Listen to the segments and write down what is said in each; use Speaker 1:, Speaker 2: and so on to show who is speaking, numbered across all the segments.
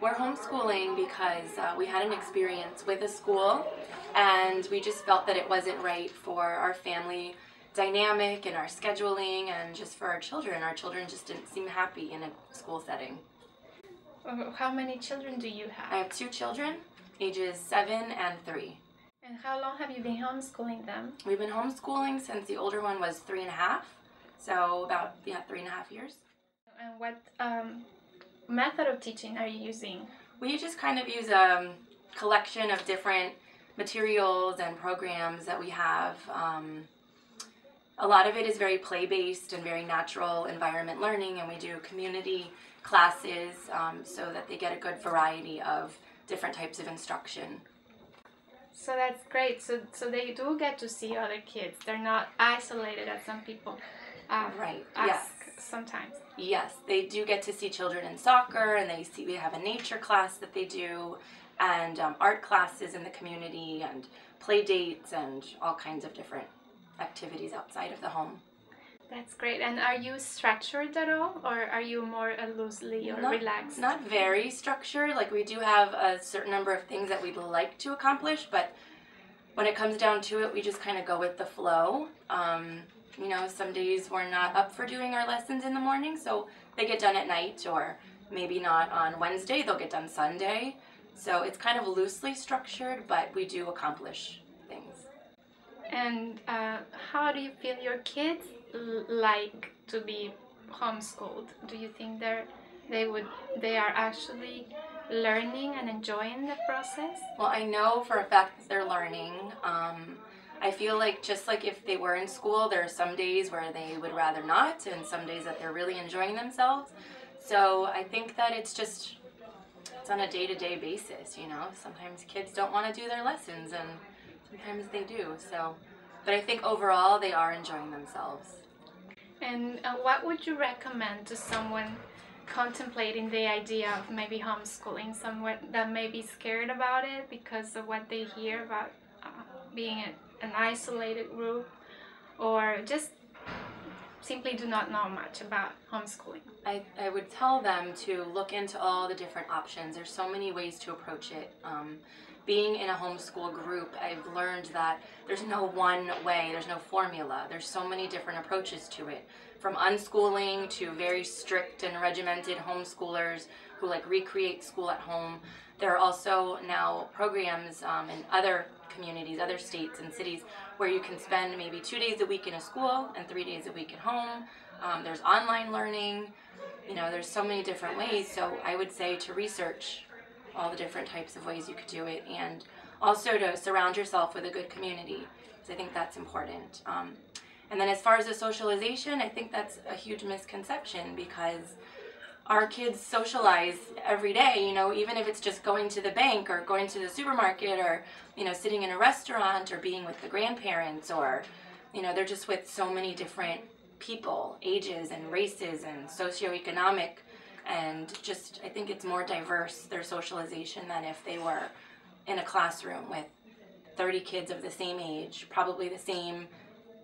Speaker 1: We're homeschooling because we had an experience with a school and we just felt that it wasn't right for our family dynamic and our scheduling and just for our children. Our children just didn't seem happy in a school setting.
Speaker 2: How many children do you have?
Speaker 1: I have 2 children, ages 7 and 3.
Speaker 2: And how long have you been homeschooling them?
Speaker 1: We've been homeschooling since the older one was 3.5, so about 3.5 years.
Speaker 2: And what method of teaching are you using?
Speaker 1: We just kind of use a collection of different materials and programs that we have. A lot of it is very play-based and very natural environment learning, and we do community classes so that they get a good variety of different types of instruction.
Speaker 2: So that's great. So they do get to see other kids. They're not isolated as some people
Speaker 1: right.
Speaker 2: ask
Speaker 1: Yes.
Speaker 2: sometimes.
Speaker 1: Yes, they do get to see children in soccer, and we have a nature class that they do, and art classes in the community, and play dates, and all kinds of different activities outside of the home.
Speaker 2: That's great. And are you structured at all, or are you more loosely or relaxed?
Speaker 1: Not very structured. Like, we do have a certain number of things that we'd like to accomplish, but when it comes down to it, we just kind of go with the flow. You know, some days we're not up for doing our lessons in the morning, so they get done at night, or maybe not on Wednesday, they'll get done Sunday. So it's kind of loosely structured, but we do accomplish things.
Speaker 2: And how do you feel your kids like to be homeschooled? Do you think they are actually learning and enjoying the process?
Speaker 1: Well, I know for a fact that they're learning. I feel like just like if they were in school, there are some days where they would rather not, and some days that they're really enjoying themselves. So I think that it's on a day-to-day basis, you know. Sometimes kids don't want to do their lessons, and sometimes they do. So, but I think overall they are enjoying themselves.
Speaker 2: And what would you recommend to someone contemplating the idea of maybe homeschooling, someone that may be scared about it because of what they hear about being an isolated group, or just simply do not know much about homeschooling?
Speaker 1: I would tell them to look into all the different options. There's so many ways to approach it. Being in a homeschool group, I've learned that there's no one way, there's no formula. There's so many different approaches to it. From unschooling to very strict and regimented homeschoolers who like recreate school at home. There are also now programs in other communities, other states and cities where you can spend maybe 2 days a week in a school and 3 days a week at home. There's online learning. You know, there's so many different ways. So I would say to research all the different types of ways you could do it, and also to surround yourself with a good community, because I think that's important. And then as far as the socialization, I think that's a huge misconception, because our kids socialize every day, you know, even if it's just going to the bank or going to the supermarket, or, you know, sitting in a restaurant or being with the grandparents, or, you know, they're just with so many different people, ages and races and socioeconomic. And just, I think it's more diverse, their socialization, than if they were in a classroom with 30 kids of the same age, probably the same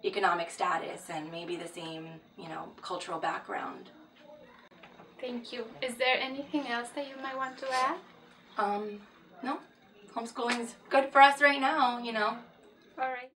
Speaker 1: economic status, and maybe the same, you know, cultural background.
Speaker 2: Thank you. Is there anything else that you might want to add?
Speaker 1: No. Homeschooling's good for us right now, you know.
Speaker 2: All right.